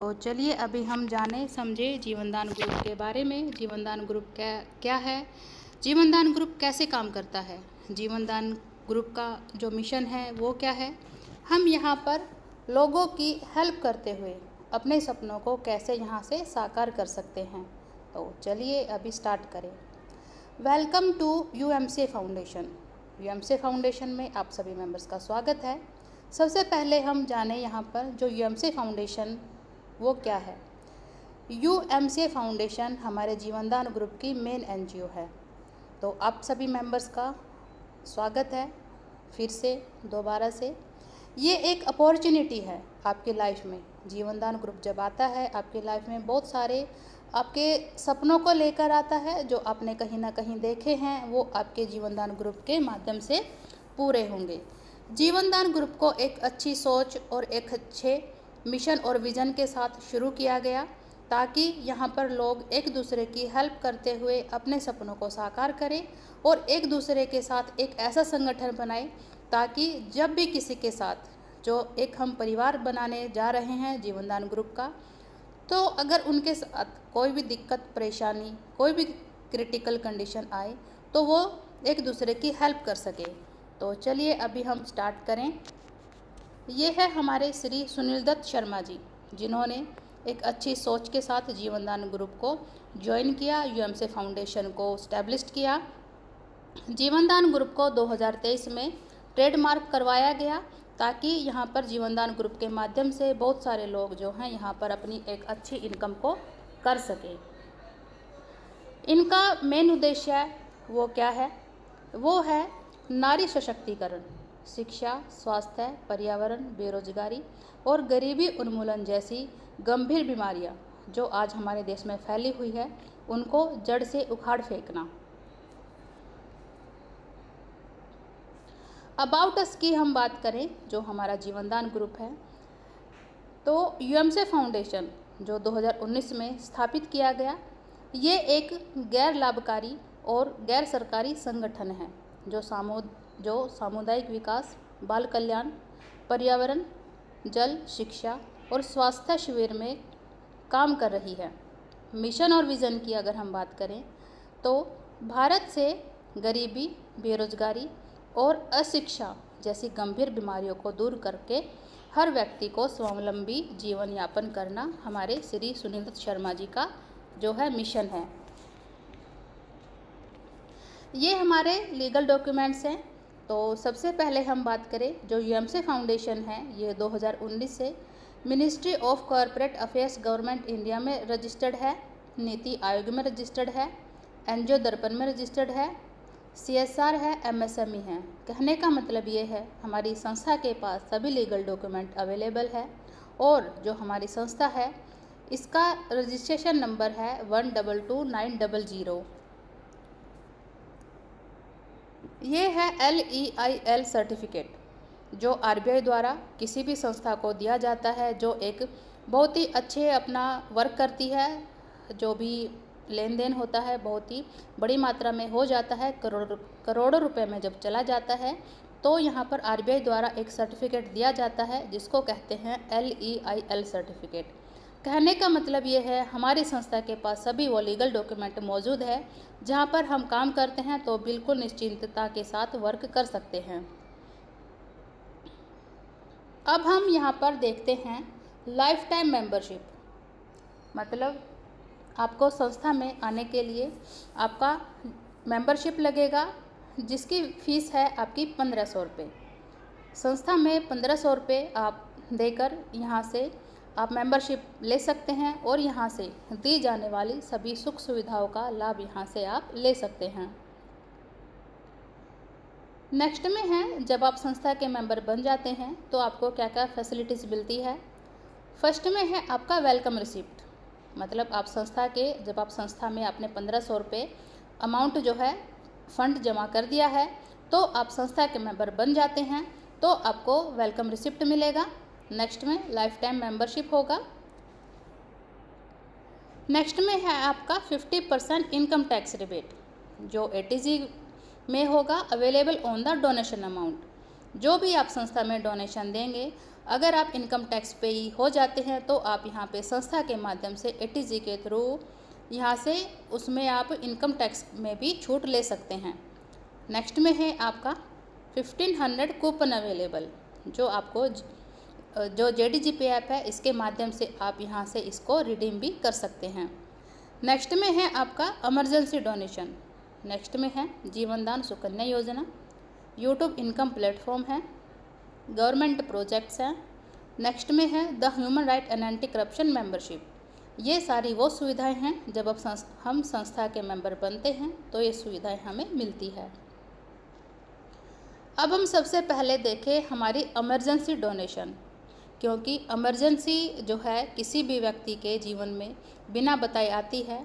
तो चलिए अभी हम जाने समझे जीवनदान ग्रुप के बारे में। जीवनदान ग्रुप क्या है, जीवनदान ग्रुप कैसे काम करता है, जीवनदान ग्रुप का जो मिशन है वो क्या है, हम यहाँ पर लोगों की हेल्प करते हुए अपने सपनों को कैसे यहाँ से साकार कर सकते हैं। तो चलिए अभी स्टार्ट करें। Welcome to UMCA Foundation. UMCA Foundation में आप सभी मेंबर्स का स्वागत है। सबसे पहले हम जाने यहाँ पर जो यूएमसीए फाउंडेशन वो क्या है। यूएमसीए फाउंडेशन हमारे जीवनदान ग्रुप की मेन एनजीओ है। तो आप सभी मेंबर्स का स्वागत है फिर से दोबारा से। ये एक अपॉर्चुनिटी है आपकी लाइफ में। जीवनदान ग्रुप जब आता है आपकी लाइफ में बहुत सारे आपके सपनों को लेकर आता है, जो आपने कहीं ना कहीं देखे हैं वो आपके जीवनदान ग्रुप के माध्यम से पूरे होंगे। जीवनदान ग्रुप को एक अच्छी सोच और एक अच्छे मिशन और विज़न के साथ शुरू किया गया ताकि यहाँ पर लोग एक दूसरे की हेल्प करते हुए अपने सपनों को साकार करें और एक दूसरे के साथ एक ऐसा संगठन बनाएं ताकि जब भी किसी के साथ जो एक हम परिवार बनाने जा रहे हैं जीवनदान ग्रुप का, तो अगर उनके साथ कोई भी दिक्कत परेशानी कोई भी क्रिटिकल कंडीशन आए तो वो एक दूसरे की हेल्प कर सके। तो चलिए अभी हम स्टार्ट करें। ये है हमारे श्री सुनील दत्त शर्मा जी, जिन्होंने एक अच्छी सोच के साथ जीवनदान ग्रुप को ज्वाइन किया, यूएमसीए फाउंडेशन को स्टैब्लिश किया। जीवनदान ग्रुप को 2023 में ट्रेडमार्क करवाया गया ताकि यहाँ पर जीवनदान ग्रुप के माध्यम से बहुत सारे लोग जो हैं यहाँ पर अपनी एक अच्छी इनकम को कर सकें। इनका मेन उद्देश्य वो क्या है, वो है नारी सशक्तिकरण, शिक्षा, स्वास्थ्य, पर्यावरण, बेरोजगारी और गरीबी उन्मूलन जैसी गंभीर बीमारियां जो आज हमारे देश में फैली हुई है उनको जड़ से उखाड़ फेंकना। अबाउट अस की हम बात करें, जो हमारा जीवनदान ग्रुप है, तो यूएमसीए फाउंडेशन जो 2019 में स्थापित किया गया, ये एक गैर लाभकारी और गैर सरकारी संगठन है जो सामुदायिक विकास, बाल कल्याण, पर्यावरण, जल, शिक्षा और स्वास्थ्य शिविर में काम कर रही है। मिशन और विज़न की अगर हम बात करें तो भारत से गरीबी, बेरोजगारी और अशिक्षा जैसी गंभीर बीमारियों को दूर करके हर व्यक्ति को स्वावलंबी जीवन यापन करना हमारे श्री सुनील दत्त शर्मा जी का जो है मिशन है। ये हमारे लीगल डॉक्यूमेंट्स हैं। तो सबसे पहले हम बात करें, जो यूएमसीए फाउंडेशन है ये 2019 से ministry of corporate affairs government India में रजिस्टर्ड है, नीति आयोग में रजिस्टर्ड है, एनजीओ दर्पण में रजिस्टर्ड है, सीएसआर है, एमएसएमई है। कहने का मतलब ये है हमारी संस्था के पास सभी लीगल डॉक्यूमेंट अवेलेबल है और जो हमारी संस्था है इसका रजिस्ट्रेशन नंबर है 122900। ये है LEIL सर्टिफिकेट जो आरबीआई द्वारा किसी भी संस्था को दिया जाता है जो एक बहुत ही अच्छे अपना वर्क करती है, जो भी लेन देन होता है बहुत ही बड़ी मात्रा में हो जाता है, करोड़ों रुपए में जब चला जाता है तो यहाँ पर आरबीआई द्वारा एक सर्टिफिकेट दिया जाता है जिसको कहते हैं LEIL सर्टिफिकेट। कहने का मतलब ये है हमारी संस्था के पास सभी वो लीगल डॉक्यूमेंट मौजूद है जहाँ पर हम काम करते हैं तो बिल्कुल निश्चिंतता के साथ वर्क कर सकते हैं। अब हम यहाँ पर देखते हैं लाइफ टाइम मेंबरशिप, मतलब आपको संस्था में आने के लिए आपका मेंबरशिप लगेगा जिसकी फ़ीस है आपकी 1500 रुपये। संस्था में 1500 रुपये आप देकर यहाँ से आप मेंबरशिप ले सकते हैं और यहाँ से दी जाने वाली सभी सुख सुविधाओं का लाभ यहाँ से आप ले सकते हैं। नेक्स्ट में है, जब आप संस्था के मेंबर बन जाते हैं तो आपको क्या क्या फैसिलिटीज़ मिलती है। फर्स्ट में है आपका वेलकम रिसिप्ट, मतलब आप जब आप संस्था में आपने 1500 रुपये अमाउंट जो है फंड जमा कर दिया है तो आप संस्था के मेंबर बन जाते हैं तो आपको वेलकम रिसिप्ट मिलेगा। नेक्स्ट में लाइफ टाइम मेंबरशिप होगा। नेक्स्ट में है आपका 50% इनकम टैक्स रिबेट जो ATG में होगा, available on the donation amount. जो भी आप संस्था में डोनेशन देंगे अगर आप इनकम टैक्स पेई हो जाते हैं तो आप यहाँ पे संस्था के माध्यम से ATG के थ्रू यहाँ से उसमें आप इनकम टैक्स में भी छूट ले सकते हैं। नेक्स्ट में है आपका 1500 कूपन अवेलेबल, जो आपको जो JDGP ऐप है इसके माध्यम से आप यहाँ से इसको रिडीम भी कर सकते हैं। नेक्स्ट में है आपका इमरजेंसी डोनेशन। नेक्स्ट में है जीवनदान सुकन्या योजना, यूट्यूब इनकम प्लेटफॉर्म है, गवर्नमेंट प्रोजेक्ट्स हैं। नेक्स्ट में है the human right and anti corruption membership. ये सारी वो सुविधाएं हैं जब हम संस्था के मेंबर बनते हैं तो ये सुविधाएं हमें मिलती है। अब हम सबसे पहले देखें हमारी इमरजेंसी डोनेशन, क्योंकि इमरजेंसी जो है किसी भी व्यक्ति के जीवन में बिना बताए आती है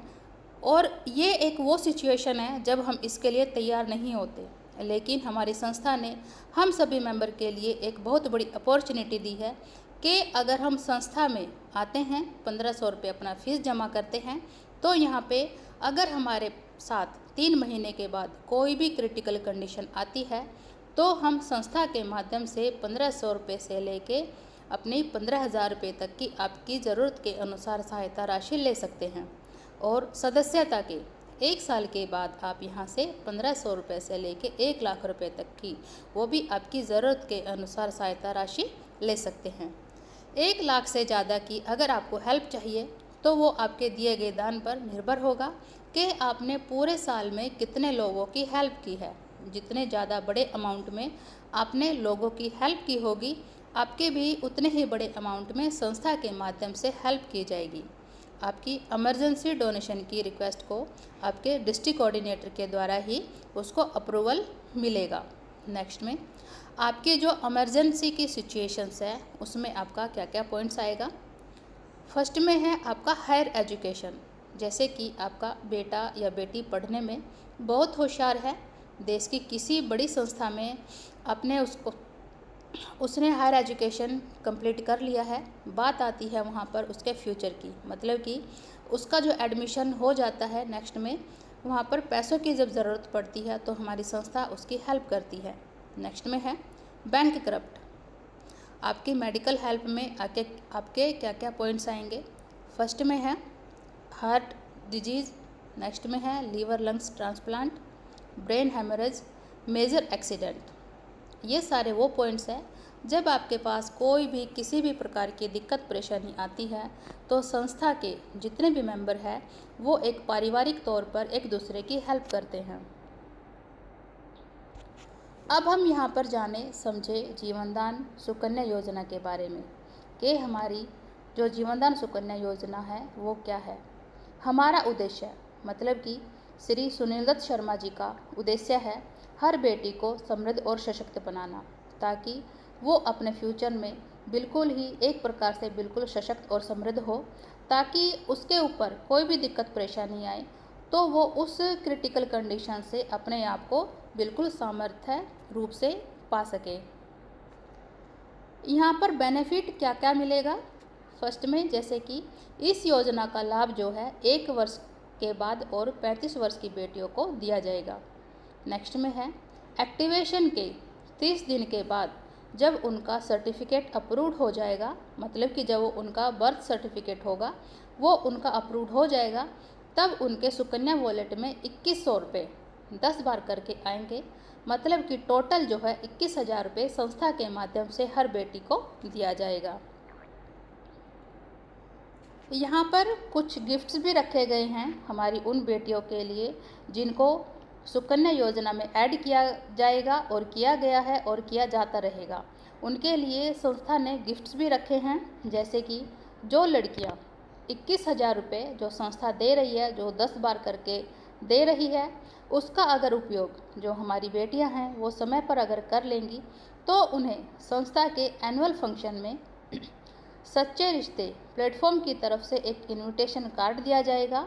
और ये एक वो सिचुएशन है जब हम इसके लिए तैयार नहीं होते, लेकिन हमारी संस्था ने हम सभी मेंबर के लिए एक बहुत बड़ी अपॉर्चुनिटी दी है कि अगर हम संस्था में आते हैं, 1500 रुपये अपना फीस जमा करते हैं, तो यहाँ पे अगर हमारे साथ 3 महीने के बाद कोई भी क्रिटिकल कंडीशन आती है तो हम संस्था के माध्यम से 1500 रुपये से लेके अपनी 15,000 रुपये तक की आपकी ज़रूरत के अनुसार सहायता राशि ले सकते हैं। और सदस्यता के 1 साल के बाद आप यहाँ से 1500 रुपये से लेके 1 लाख रुपये तक की, वो भी आपकी ज़रूरत के अनुसार सहायता राशि ले सकते हैं। 1 लाख से ज़्यादा की अगर आपको हेल्प चाहिए तो वो आपके दिए गए दान पर निर्भर होगा कि आपने पूरे साल में कितने लोगों की हेल्प की है। जितने ज़्यादा बड़े अमाउंट में आपने लोगों की हेल्प की होगी, आपके भी उतने ही बड़े अमाउंट में संस्था के माध्यम से हेल्प की जाएगी। आपकी इमरजेंसी डोनेशन की रिक्वेस्ट को आपके डिस्ट्रिक्ट कोऑर्डिनेटर के द्वारा ही उसको अप्रूवल मिलेगा। नेक्स्ट में आपके जो इमरजेंसी की सिचुएशंस है उसमें आपका क्या क्या पॉइंट्स आएगा। फर्स्ट में है आपका हायर एजुकेशन, जैसे कि आपका बेटा या बेटी पढ़ने में बहुत होशियार है, देश की किसी बड़ी संस्था में उसने हायर एजुकेशन कंप्लीट कर लिया है। बात आती है वहाँ पर उसके फ्यूचर की, मतलब कि उसका जो एडमिशन हो जाता है नेक्स्ट में, वहाँ पर पैसों की जब ज़रूरत पड़ती है तो हमारी संस्था उसकी हेल्प करती है। नेक्स्ट में है बैंक करप्ट, आपकी मेडिकल हेल्प में आपके क्या क्या पॉइंट्स आएंगे। फर्स्ट में है हार्ट डिजीज़, नेक्स्ट में है liver lungs transplant, brain haemorrhage, major accident. ये सारे वो पॉइंट्स हैं जब आपके पास कोई भी किसी भी प्रकार की दिक्कत परेशानी आती है तो संस्था के जितने भी मेंबर हैं वो एक पारिवारिक तौर पर एक दूसरे की हेल्प करते हैं। अब हम यहाँ पर जाने समझे जीवनदान सुकन्या योजना के बारे में कि हमारी जो जीवनदान सुकन्या योजना है वो क्या है। हमारा उद्देश्य मतलब कि श्री सुनील दत्त शर्मा जी का उद्देश्य है हर बेटी को समृद्ध और सशक्त बनाना, ताकि वो अपने फ्यूचर में बिल्कुल ही एक प्रकार से बिल्कुल सशक्त और समृद्ध हो, ताकि उसके ऊपर कोई भी दिक्कत परेशानी आए तो वो उस क्रिटिकल कंडीशन से अपने आप को बिल्कुल सामर्थ्य रूप से पा सके। यहाँ पर बेनिफिट क्या क्या मिलेगा। फर्स्ट में जैसे कि इस योजना का लाभ जो है 1 वर्ष के बाद और 35 वर्ष की बेटियों को दिया जाएगा। नेक्स्ट में है एक्टिवेशन के 30 दिन के बाद जब उनका सर्टिफिकेट अप्रूव्ड हो जाएगा, मतलब कि जब वो उनका बर्थ सर्टिफिकेट होगा वो उनका अप्रूव्ड हो जाएगा, तब उनके सुकन्या वॉलेट में 2100 रुपये 10 बार करके आएंगे, मतलब कि टोटल जो है 21,000 रुपये संस्था के माध्यम से हर बेटी को दिया जाएगा। यहाँ पर कुछ गिफ्ट्स भी रखे गए हैं हमारी उन बेटियों के लिए जिनको सुकन्या योजना में ऐड किया जाएगा और किया गया है और किया जाता रहेगा। उनके लिए संस्था ने गिफ्ट्स भी रखे हैं, जैसे कि जो लड़कियाँ 21,000 रुपये जो संस्था दे रही है, जो 10 बार करके दे रही है, उसका अगर उपयोग जो हमारी बेटियां हैं वो समय पर अगर कर लेंगी तो उन्हें संस्था के एनुअल फंक्शन में सच्चे रिश्ते प्लेटफॉर्म की तरफ से एक इनविटेशन कार्ड दिया जाएगा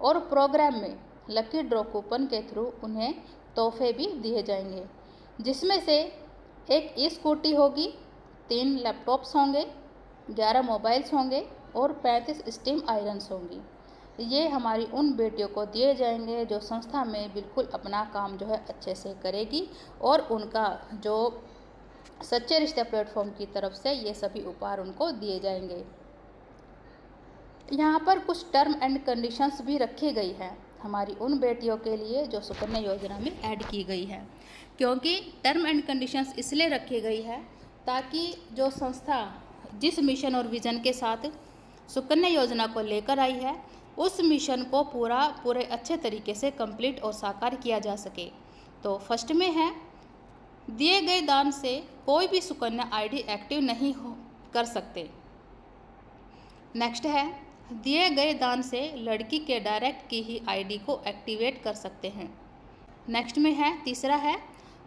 और प्रोग्राम में लकी ड्रॉ कूपन के थ्रू उन्हें तोहफे भी दिए जाएंगे, जिसमें से एक स्कूटी होगी, 3 लैपटॉप्स होंगे, 11 मोबाइल्स होंगे और 35 स्टीम आयरन्स होंगी। ये हमारी उन बेटियों को दिए जाएंगे जो संस्था में बिल्कुल अपना काम जो है अच्छे से करेगी और उनका जो सच्चे रिश्ते प्लेटफॉर्म की तरफ से ये सभी उपहार उनको दिए जाएंगे। यहाँ पर कुछ टर्म एंड कंडीशंस भी रखी गई है हमारी उन बेटियों के लिए जो सुकन्या योजना में ऐड की गई है, क्योंकि टर्म एंड कंडीशंस इसलिए रखी गई है ताकि जो संस्था जिस मिशन और विज़न के साथ सुकन्या योजना को लेकर आई है उस मिशन को पूरे अच्छे तरीके से कंप्लीट और साकार किया जा सके। तो फर्स्ट में है, दिए गए दान से कोई भी सुकन्या आईडी एक्टिव नहीं कर सकते। नेक्स्ट है, दिए गए दान से लड़की के डायरेक्ट की ही आईडी को एक्टिवेट कर सकते हैं। नेक्स्ट में है, तीसरा है,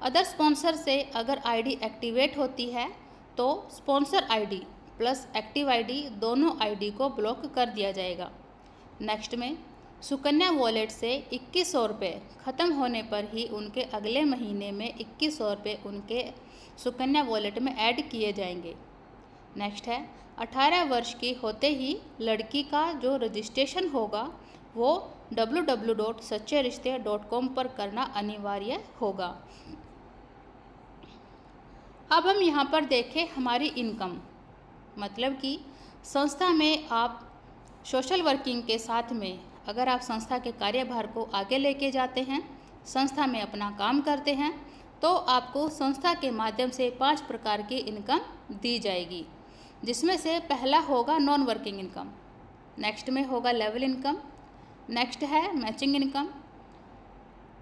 अदर स्पॉन्सर से अगर आईडी एक्टिवेट होती है तो sponsor ID plus active ID दोनों आईडी को ब्लॉक कर दिया जाएगा। नेक्स्ट में, सुकन्या वॉलेट से 2100 रुपये ख़त्म होने पर ही उनके अगले महीने में 2100 रुपये उनके सुकन्या वॉलेट में ऐड किए जाएंगे। नेक्स्ट है, 18 वर्ष की होते ही लड़की का जो रजिस्ट्रेशन होगा वो www.sacheriश्ते.com पर करना अनिवार्य होगा। अब हम यहाँ पर देखें हमारी इनकम, मतलब कि संस्था में आप सोशल वर्किंग के साथ में अगर आप संस्था के कार्यभार को आगे लेके जाते हैं, संस्था में अपना काम करते हैं, तो आपको संस्था के माध्यम से 5 प्रकार की इनकम दी जाएगी, जिसमें से पहला होगा नॉन वर्किंग इनकम, नेक्स्ट में होगा लेवल इनकम, नेक्स्ट है मैचिंग इनकम,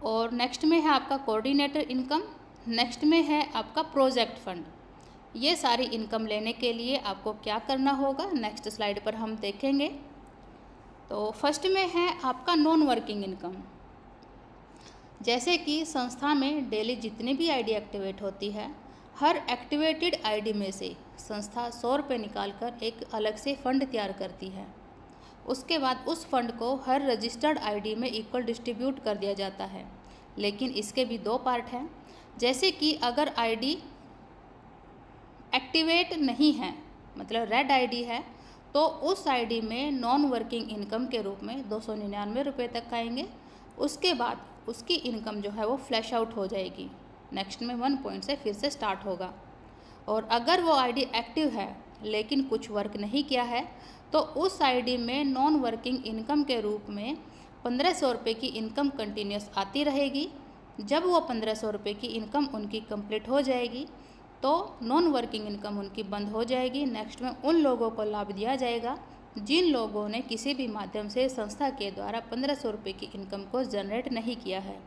और नेक्स्ट में है आपका कोऑर्डिनेटर इनकम, नेक्स्ट में है आपका प्रोजेक्ट फंड। ये सारी इनकम लेने के लिए आपको क्या करना होगा नेक्स्ट स्लाइड पर हम देखेंगे। तो फर्स्ट में है आपका नॉन वर्किंग इनकम, जैसे कि संस्था में डेली जितनी भी आईडी एक्टिवेट होती है, हर एक्टिवेटेड आईडी में से संस्था 100 रुपये निकाल कर एक अलग से फ़ंड तैयार करती है। उसके बाद उस फंड को हर रजिस्टर्ड आईडी में इक्वल डिस्ट्रीब्यूट कर दिया जाता है। लेकिन इसके भी 2 पार्ट हैं, जैसे कि अगर आईडी एक्टिवेट नहीं है, मतलब रेड आईडी है, तो उस आईडी में नॉन वर्किंग इनकम के रूप में 299 रुपये तक आएंगे। उसके बाद उसकी इनकम जो है वो फ्लैश आउट हो जाएगी, नेक्स्ट में 1 पॉइंट से फिर से स्टार्ट होगा। और अगर वो आईडी एक्टिव है लेकिन कुछ वर्क नहीं किया है, तो उस आईडी में नॉन वर्किंग इनकम के रूप में 1500 रुपये की इनकम कंटिन्यूस आती रहेगी। जब वो 1500 रुपये की इनकम उनकी कंप्लीट हो जाएगी तो नॉन वर्किंग इनकम उनकी बंद हो जाएगी। नेक्स्ट में उन लोगों को लाभ दिया जाएगा जिन लोगों ने किसी भी माध्यम से संस्था के द्वारा 1500 रुपये की इनकम को जनरेट नहीं किया है।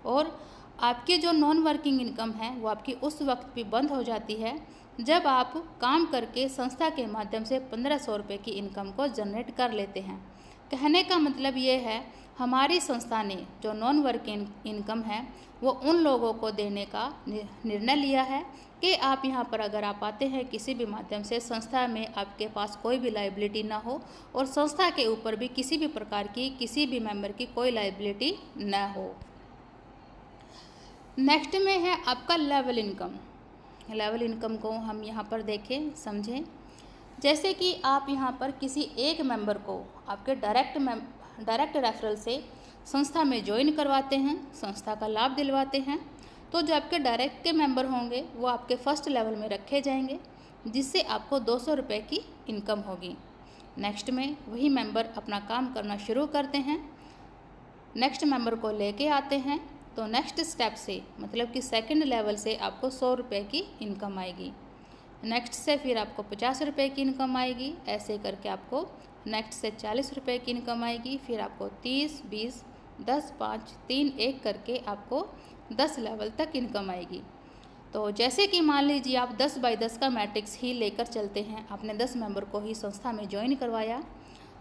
और आपकी जो नॉन वर्किंग इनकम है वो आपकी उस वक्त भी बंद हो जाती है जब आप काम करके संस्था के माध्यम से 1500 रुपये की इनकम को जनरेट कर लेते हैं। कहने का मतलब ये है, हमारी संस्था ने जो नॉन वर्किंग इनकम है वो उन लोगों को देने का निर्णय लिया है कि आप यहाँ पर अगर आप आते हैं किसी भी माध्यम से, संस्था में आपके पास कोई भी लायबिलिटी ना हो और संस्था के ऊपर भी किसी भी प्रकार की किसी भी मेंबर की कोई लायबिलिटी ना हो। नेक्स्ट में है आपका लेवल इनकम। लेवल इनकम को हम यहाँ पर देखें समझें, जैसे कि आप यहाँ पर किसी एक मेंबर को आपके डायरेक्ट रेफरल से संस्था में ज्वाइन करवाते हैं, संस्था का लाभ दिलवाते हैं, तो जो आपके डायरेक्ट के मेंबर होंगे वो आपके फर्स्ट लेवल में रखे जाएंगे, जिससे आपको 200 रुपये की इनकम होगी। नेक्स्ट में वही मेंबर अपना काम करना शुरू करते हैं, नेक्स्ट मेंबर को लेके आते हैं, तो नेक्स्ट स्टेप से मतलब कि सेकंड लेवल से आपको 100 रुपये की इनकम आएगी। नेक्स्ट से फिर आपको 50 रुपये की इनकम आएगी, ऐसे करके आपको नेक्स्ट से 40 रुपये की इनकम आएगी, फिर आपको 30, 20, 10, 5, 3, 1 करके आपको 10 लेवल तक इनकम आएगी। तो जैसे कि मान लीजिए आप 10 बाई 10 का मैट्रिक्स ही लेकर चलते हैं, आपने 10 मेंबर को ही संस्था में ज्वाइन करवाया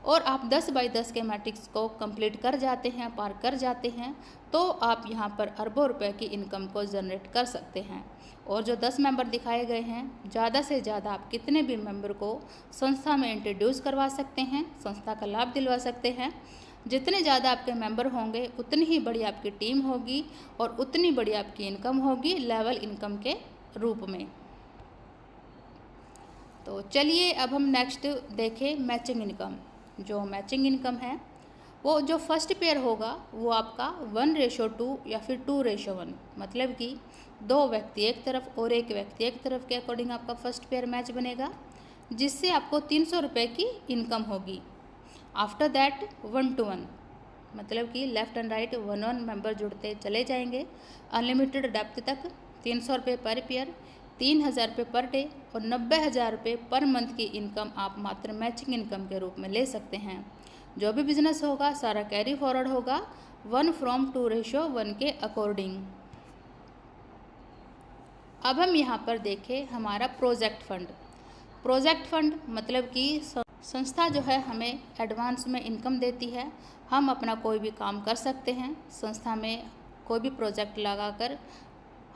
और आप 10 बाई 10 के मैट्रिक्स को कंप्लीट कर जाते हैं, पार कर जाते हैं, तो आप यहाँ पर अरबों रुपए की इनकम को जनरेट कर सकते हैं। और जो 10 मेंबर दिखाए गए हैं, ज़्यादा से ज़्यादा आप कितने भी मेंबर को संस्था में इंट्रोड्यूस करवा सकते हैं, संस्था का लाभ दिलवा सकते हैं। जितने ज़्यादा आपके मेंबर होंगे उतनी ही बड़ी आपकी टीम होगी और उतनी बड़ी आपकी इनकम होगी लेवल इनकम के रूप में। तो चलिए अब हम नेक्स्ट देखें मैचिंग इनकम। जो मैचिंग इनकम है वो जो फर्स्ट पेयर होगा वो आपका 1:2 या फिर 2:1, मतलब कि 2 व्यक्ति एक तरफ और 1 व्यक्ति एक तरफ के अकॉर्डिंग आपका फर्स्ट पेयर मैच बनेगा, जिससे आपको 300 रुपये की इनकम होगी। आफ्टर दैट 1:1, मतलब कि लेफ़्ट एंड राइट 1 मेंबर जुड़ते चले जाएंगे अनलिमिटेड डेप्थ तक। 300 रुपये पर पेयर, 3000 रुपये पर डे और 90,000 रुपये पर मंथ की इनकम आप मात्र मैचिंग इनकम के रूप में ले सकते हैं। जो भी बिजनेस होगा सारा कैरी फॉरवर्ड होगा 1:2 के अकॉर्डिंग। अब हम यहाँ पर देखें हमारा प्रोजेक्ट फंड। प्रोजेक्ट फंड मतलब कि संस्था जो है हमें एडवांस में इनकम देती है, हम अपना कोई भी काम कर सकते हैं, संस्था में कोई भी प्रोजेक्ट लगाकर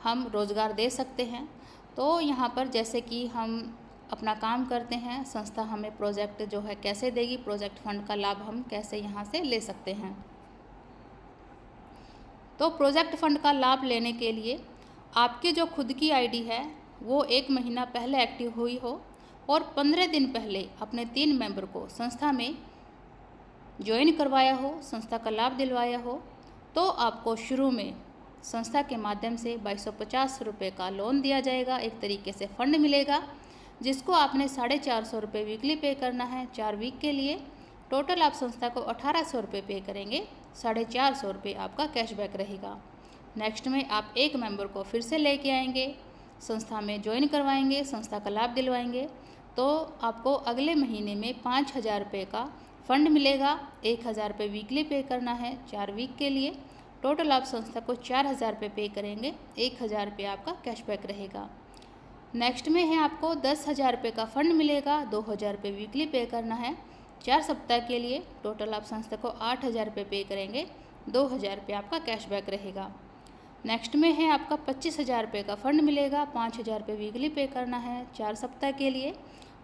हम रोज़गार दे सकते हैं। तो यहाँ पर जैसे कि हम अपना काम करते हैं, संस्था हमें प्रोजेक्ट जो है कैसे देगी, प्रोजेक्ट फंड का लाभ हम कैसे यहाँ से ले सकते हैं। तो प्रोजेक्ट फंड का लाभ लेने के लिए आपकी जो खुद की आईडी है वो 1 महीना पहले एक्टिव हुई हो और 15 दिन पहले अपने 3 मेंबर को संस्था में ज्वाइन करवाया हो, संस्था का लाभ दिलवाया हो, तो आपको शुरू में संस्था के माध्यम से 2250 रुपये का लोन दिया जाएगा। एक तरीके से फंड मिलेगा जिसको आपने 450 रुपये वीकली पे करना है 4 वीक के लिए। टोटल आप संस्था को 1800 रुपये पे करेंगे, 450 रुपये आपका कैशबैक रहेगा। नेक्स्ट में आप 1 मेंबर को फिर से लेके आएंगे, संस्था में ज्वाइन करवाएंगे, संस्था का लाभ दिलवाएंगे, तो आपको अगले महीने में 5000 रुपये का फंड मिलेगा। 1000 रुपये वीकली पे करना है 4 वीक के लिए। टोटल आप संस्था को 4000 रुपये पे करेंगे, 1000 रुपये आपका कैशबैक रहेगा। नेक्स्ट में है आपको 10,000 रुपये का फंड मिलेगा, 2000 रुपये वीकली पे करना है 4 सप्ताह के लिए। टोटल आप संस्था को 8000 रुपये पे करेंगे, 2000 रुपये आपका कैशबैक रहेगा। नेक्स्ट में है आपका 25,000 रुपये का फंड मिलेगा, 5000 रुपये वीकली पे करना है 4 सप्ताह के लिए।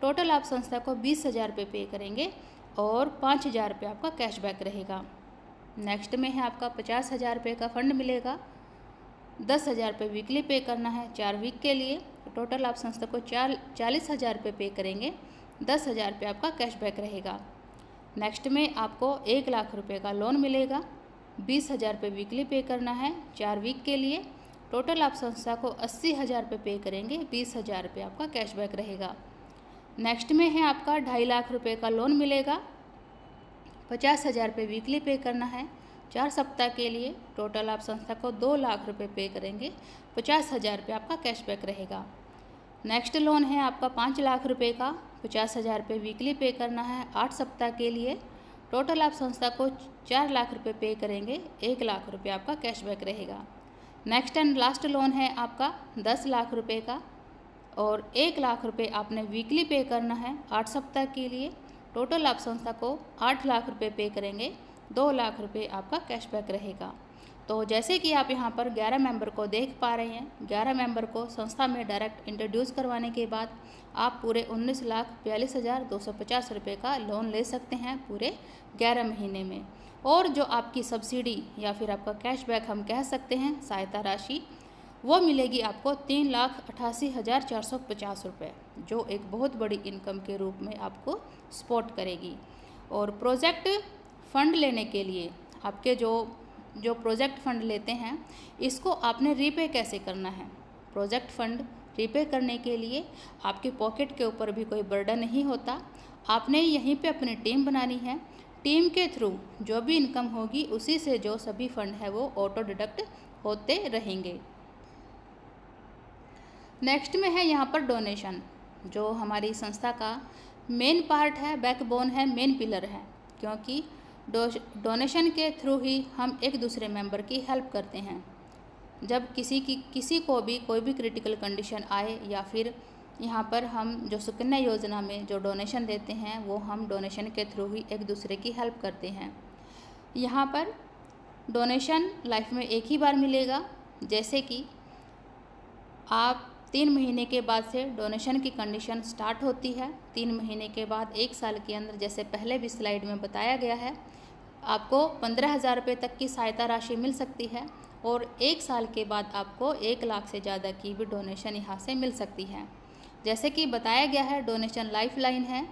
टोटल आप संस्था को 20,000 रुपये पे करेंगे और 5000 रुपये आपका कैशबैक रहेगा। नेक्स्ट में है आपका 50,000 रुपये का फंड मिलेगा, 10,000 रुपये वीकली पे करना है 4 वीक के लिए। टोटल आप संस्था को 40,000 रुपये पे करेंगे, 10,000 रुपये आपका कैशबैक रहेगा। नेक्स्ट में आपको 1 लाख रुपये का लोन मिलेगा, 20,000 रुपये वीकली पे करना है 4 वीक के लिए। टोटल आप संस्था को 80,000 रुपये पे करेंगे, 20,000 रुपये आपका कैशबैक रहेगा। नेक्स्ट में है आपका 2.5 लाख रुपये का लोन मिलेगा, 50,000 रुपये वीकली पे करना है 4 सप्ताह के लिए। टोटल आप संस्था को 2 लाख रुपये पे करेंगे, 50,000 रुपये आपका कैशबैक रहेगा। नेक्स्ट लोन है आपका 5 लाख रुपये का, 50,000 रुपये वीकली पे करना है 8 सप्ताह के लिए। टोटल आप संस्था को 4 लाख रुपये पे करेंगे, 1 लाख रुपये आपका कैशबैक रहेगा। नेक्स्ट एंड लास्ट लोन है आपका 10 लाख रुपये का और 1 लाख रुपये आपने वीकली पे करना है 8 सप्ताह के लिए। टोटल आप संस्था को 8 लाख रुपये पे करेंगे, 2 लाख रुपये आपका कैशबैक रहेगा। तो जैसे कि आप यहाँ पर 11 मेंबर को देख पा रहे हैं, 11 मेंबर को संस्था में डायरेक्ट इंट्रोड्यूस करवाने के बाद आप पूरे 19,4250 रुपये का लोन ले सकते हैं पूरे 11 महीने में। और जो आपकी सब्सिडी या फिर आपका कैशबैक हम कह सकते हैं सहायता राशि, वो मिलेगी आपको 3,88,450 रुपये, जो एक बहुत बड़ी इनकम के रूप में आपको सपोर्ट करेगी। और प्रोजेक्ट फंड लेने के लिए आपके जो प्रोजेक्ट फंड लेते हैं इसको आपने रीपे कैसे करना है। प्रोजेक्ट फंड रीपे करने के लिए आपके पॉकेट के ऊपर भी कोई बर्डन नहीं होता, आपने यहीं पे अपनी टीम बनानी है। टीम के थ्रू जो भी इनकम होगी उसी से जो सभी फंड है वो ऑटो डिडक्ट होते रहेंगे। नेक्स्ट में है यहाँ पर डोनेशन, जो हमारी संस्था का मेन पार्ट है, बैकबोन है, मेन पिलर है, क्योंकि डोनेशन के थ्रू ही हम एक दूसरे मेंबर की हेल्प करते हैं। जब किसी को भी कोई भी क्रिटिकल कंडीशन आए या फिर यहाँ पर हम जो सुकन्या योजना में जो डोनेशन देते हैं वो हम डोनेशन के थ्रू ही एक दूसरे की हेल्प करते हैं। यहाँ पर डोनेशन लाइफ में एक ही बार मिलेगा, जैसे कि आप 3 महीने के बाद से डोनेशन की कंडीशन स्टार्ट होती है। 3 महीने के बाद 1 साल के अंदर, जैसे पहले भी स्लाइड में बताया गया है, आपको 15,000 रुपये तक की सहायता राशि मिल सकती है और 1 साल के बाद आपको 1 लाख से ज़्यादा की भी डोनेशन यहाँ से मिल सकती है। जैसे कि बताया गया है, डोनेशन लाइफ लाइन है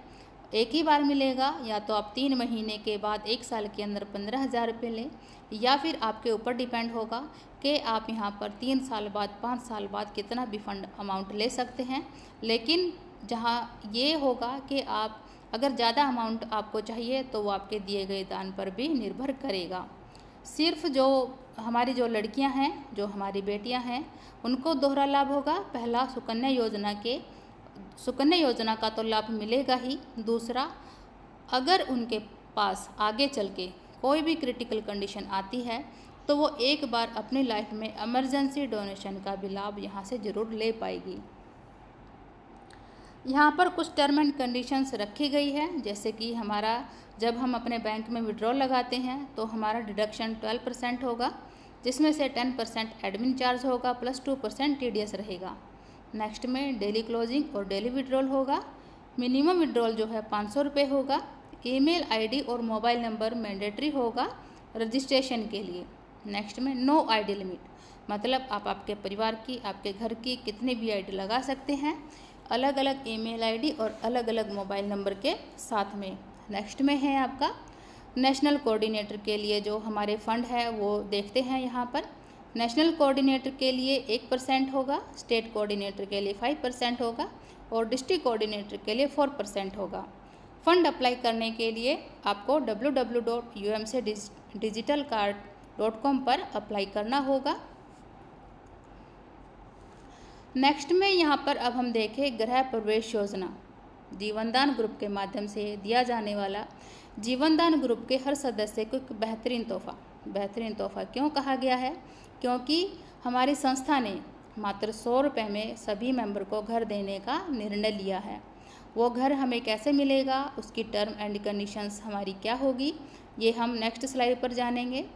एक ही बार मिलेगा, या तो आप 3 महीने के बाद 1 साल के अंदर 15,000 रुपये लें, या फिर आपके ऊपर डिपेंड होगा कि आप यहाँ पर 3 साल बाद 5 साल बाद कितना भी फंड अमाउंट ले सकते हैं। लेकिन जहाँ ये होगा कि आप अगर ज़्यादा अमाउंट आपको चाहिए तो वो आपके दिए गए दान पर भी निर्भर करेगा। सिर्फ जो हमारी जो लड़कियां हैं, जो हमारी बेटियां हैं, उनको दोहरा लाभ होगा। पहला, सुकन्या योजना का तो लाभ मिलेगा ही। दूसरा, अगर उनके पास आगे चल के कोई भी क्रिटिकल कंडीशन आती है तो वो एक बार अपनी लाइफ में इमरजेंसी डोनेशन का भी लाभ यहाँ से ज़रूर ले पाएगी। यहाँ पर कुछ टर्म एंड कंडीशंस रखी गई है, जैसे कि हमारा जब हम अपने बैंक में विड्रॉल लगाते हैं तो हमारा डिडक्शन 12% होगा, जिसमें से 10% एडमिन चार्ज होगा प्लस 2% TDS रहेगा। नेक्स्ट में डेली क्लोजिंग और डेली विड्रॉल होगा। मिनिमम विड्रॉल जो है 500 रुपये होगा। ईमेल आईडी और मोबाइल नंबर मैंडेटरी होगा रजिस्ट्रेशन के लिए। नेक्स्ट में नो आईडी लिमिट, मतलब आप आपके परिवार की, आपके घर की कितनी भी आईडी लगा सकते हैं, अलग अलग ईमेल आईडी और अलग अलग मोबाइल नंबर के साथ में। नेक्स्ट में है आपका नेशनल कोऑर्डिनेटर के लिए जो हमारे फंड है वो देखते हैं यहाँ पर। नेशनल कोऑर्डिनेटर के लिए 1% होगा, स्टेट कोऑर्डिनेटर के लिए 5% होगा और डिस्ट्रिक्ट कोऑर्डिनेटर के लिए 4% होगा। फंड अप्लाई करने के लिए आपको www.umcdigitalcard.com पर अप्लाई करना होगा। नेक्स्ट में यहाँ पर अब हम देखें गृह प्रवेश योजना। जीवनदान ग्रुप के माध्यम से दिया जाने वाला जीवनदान ग्रुप के हर सदस्य को एक बेहतरीन तोहफा क्यों कहा गया है? क्योंकि हमारी संस्था ने मात्र 100 रुपये में सभी मेंबर को घर देने का निर्णय लिया है। वो घर हमें कैसे मिलेगा, उसकी टर्म एंड कंडीशंस हमारी क्या होगी, ये हम नेक्स्ट स्लाइड पर जानेंगे।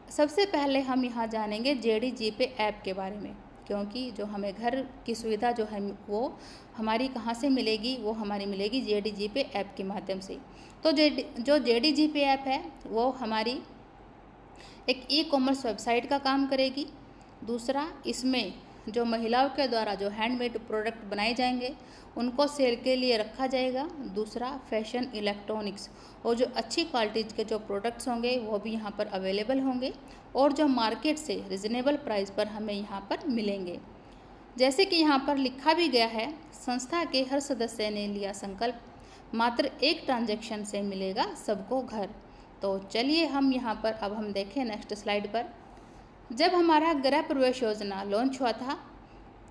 सबसे पहले हम यहाँ जानेंगे JDGP ऐप के बारे में, क्योंकि जो हमें घर की सुविधा जो है वो हमारी कहाँ से मिलेगी, वो हमारी मिलेगी JDGP ऐप के माध्यम से। तो जो JDGP ऐप है वो हमारी एक ई-कॉमर्स वेबसाइट का काम करेगी। दूसरा, इसमें जो महिलाओं के द्वारा जो हैंडमेड प्रोडक्ट बनाए जाएंगे उनको सेल के लिए रखा जाएगा। दूसरा, फैशन, इलेक्ट्रॉनिक्स और जो अच्छी क्वालिटी के जो प्रोडक्ट्स होंगे वो भी यहाँ पर अवेलेबल होंगे और जो मार्केट से रिजनेबल प्राइस पर हमें यहाँ पर मिलेंगे। जैसे कि यहाँ पर लिखा भी गया है, संस्था के हर सदस्य ने लिया संकल्प, मात्र एक ट्रांजैक्शन से मिलेगा सबको घर। तो चलिए हम यहाँ पर अब हम देखें नेक्स्ट स्लाइड पर। जब हमारा गृह प्रवेश योजना लॉन्च हुआ था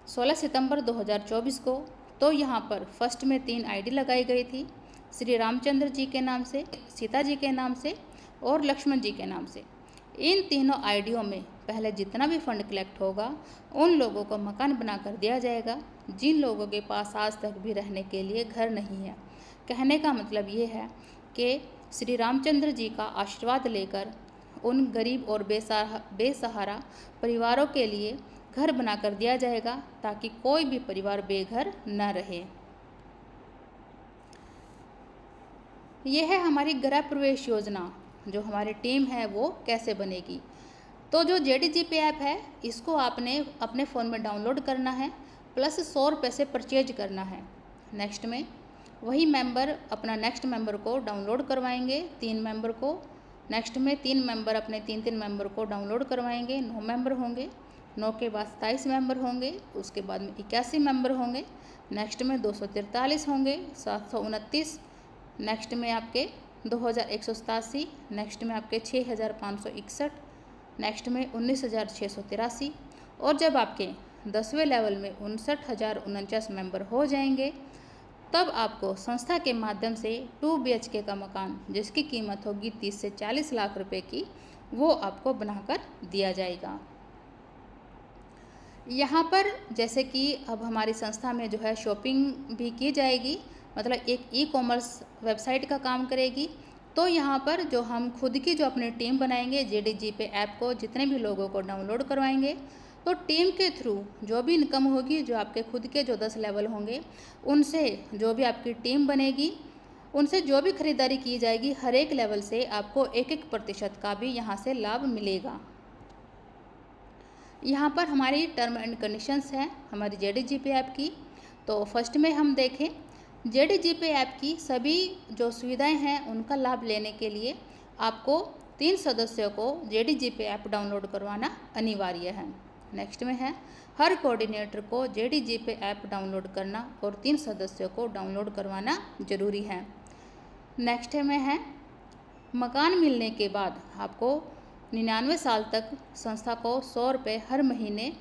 16 सितंबर 2024 को, तो यहाँ पर फर्स्ट में 3 आईडी लगाई गई थी, श्री रामचंद्र जी के नाम से, सीता जी के नाम से और लक्ष्मण जी के नाम से। इन तीनों आईडियों में पहले जितना भी फंड कलेक्ट होगा उन लोगों को मकान बनाकर दिया जाएगा जिन लोगों के पास आज तक भी रहने के लिए घर नहीं है। कहने का मतलब ये है कि श्री रामचंद्र जी का आशीर्वाद लेकर उन गरीब और बेसहारा परिवारों के लिए घर बनाकर दिया जाएगा ताकि कोई भी परिवार बेघर न रहे। यह है हमारी गृह प्रवेश योजना। जो हमारी टीम है वो कैसे बनेगी? तो जो JDGP ऐप है इसको आपने अपने फ़ोन में डाउनलोड करना है, प्लस 100 रुपये से परचेज करना है। नेक्स्ट में वही मेंबर अपना नेक्स्ट मेंबर को डाउनलोड करवाएंगे, 3 मेंबर को। नेक्स्ट में 3 मेंबर अपने 3 मेंबर को डाउनलोड करवाएंगे, 9 मेंबर होंगे। 9 के बाद 27 मेंबर होंगे, उसके बाद में 81 मेंबर होंगे। नेक्स्ट में 243 होंगे, 729। नेक्स्ट में आपके 2187। नेक्स्ट में आपके 6561। नेक्स्ट में 19,683। और जब आपके 10वें लेवल में 59,049 मेंबर हो जाएंगे तब आपको संस्था के माध्यम से 2 BHK का मकान जिसकी कीमत होगी 30 से 40 लाख रुपए की, वो आपको बनाकर दिया जाएगा। यहाँ पर जैसे कि अब हमारी संस्था में जो है शॉपिंग भी की जाएगी, मतलब एक ई-कॉमर्स वेबसाइट का काम करेगी। तो यहाँ पर जो हम खुद की जो अपनी टीम बनाएंगे, JDGP ऐप को जितने भी लोगों को डाउनलोड करवाएंगे, तो टीम के थ्रू जो भी इनकम होगी, जो आपके खुद के जो 10 लेवल होंगे उनसे जो भी आपकी टीम बनेगी उनसे जो भी खरीदारी की जाएगी, हर एक लेवल से आपको 1-1% का भी यहाँ से लाभ मिलेगा। यहाँ पर हमारी टर्म एंड कंडीशंस हैं हमारी JDGP ऐप की। तो फर्स्ट में हम देखें JDGPay ऐप की सभी जो सुविधाएं हैं उनका लाभ लेने के लिए आपको 3 सदस्यों को JDGPay ऐप डाउनलोड करवाना अनिवार्य है। नेक्स्ट में है हर कोऑर्डिनेटर को JDGPay ऐप डाउनलोड करना और 3 सदस्यों को डाउनलोड करवाना जरूरी है। नेक्स्ट में है मकान मिलने के बाद आपको 99 साल तक संस्था को 100 रुपये हर महीने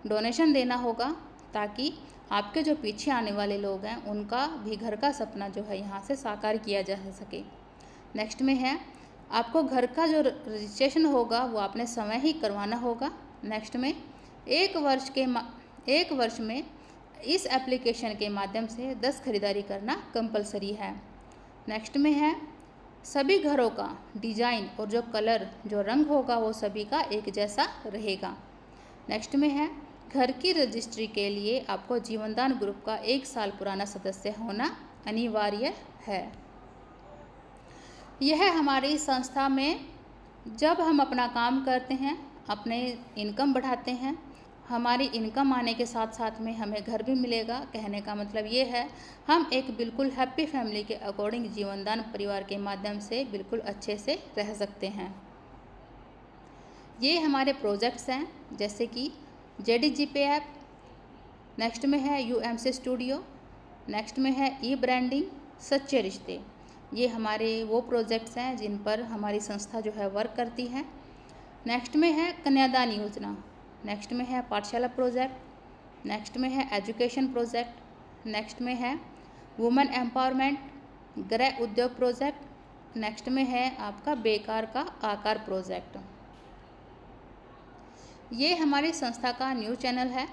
डोनेशन देना होगा, ताकि आपके जो पीछे आने वाले लोग हैं उनका भी घर का सपना जो है यहाँ से साकार किया जा सके। नेक्स्ट में है आपको घर का जो रजिस्ट्रेशन होगा वो आपने समय ही करवाना होगा। नेक्स्ट में एक वर्ष में इस एप्लीकेशन के माध्यम से 10 खरीदारी करना कंपलसरी है। नेक्स्ट में है सभी घरों का डिजाइन और जो कलर जो रंग होगा वो सभी का एक जैसा रहेगा। नेक्स्ट में है घर की रजिस्ट्री के लिए आपको जीवनदान ग्रुप का 1 साल पुराना सदस्य होना अनिवार्य है। यह हमारी संस्था में जब हम अपना काम करते हैं, अपने इनकम बढ़ाते हैं, हमारी इनकम आने के साथ साथ में हमें घर भी मिलेगा। कहने का मतलब ये है हम एक बिल्कुल हैप्पी फैमिली के अकॉर्डिंग जीवनदान परिवार के माध्यम से बिल्कुल अच्छे से रह सकते हैं। ये हमारे प्रोजेक्ट्स हैं, जैसे कि JDGPay ऐप, नेक्स्ट में है UMC स्टूडियो, नेक्स्ट में है ई-ब्रांडिंग, सच्चे रिश्ते। ये हमारे वो प्रोजेक्ट्स हैं जिन पर हमारी संस्था जो है वर्क करती है। नेक्स्ट में है कन्यादान योजना, नेक्स्ट में है पाठशाला प्रोजेक्ट, नेक्स्ट में है एजुकेशन प्रोजेक्ट, नेक्स्ट में है वुमेन एम्पावरमेंट, गृह उद्योग प्रोजेक्ट, नेक्स्ट में है आपका बेकार का आकार प्रोजेक्ट। ये हमारी संस्था का न्यूज़ चैनल है।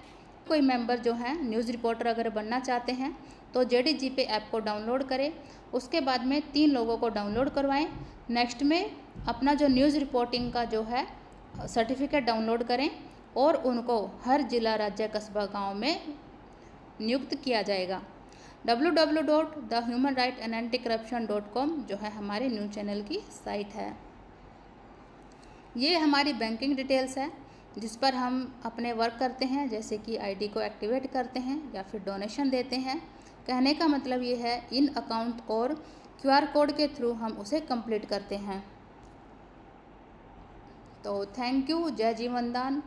कोई मेंबर जो है न्यूज़ रिपोर्टर अगर बनना चाहते हैं तो JDGPay ऐप को डाउनलोड करें, उसके बाद में 3 लोगों को डाउनलोड करवाएं। नेक्स्ट में अपना जो न्यूज़ रिपोर्टिंग का जो है सर्टिफिकेट डाउनलोड करें और उनको हर जिला, राज्य, कस्बा, गांव में नियुक्त किया जाएगा। www.thehumanrightsandanticorruption.com जो है हमारे न्यूज़ चैनल की साइट है। ये हमारी बैंकिंग डिटेल्स है जिस पर हम अपने वर्क करते हैं, जैसे कि ID को एक्टिवेट करते हैं या फिर डोनेशन देते हैं। कहने का मतलब ये है इन अकाउंट और QR कोड के थ्रू हम उसे कंप्लीट करते हैं। तो थैंक यू। जय जीवनदान।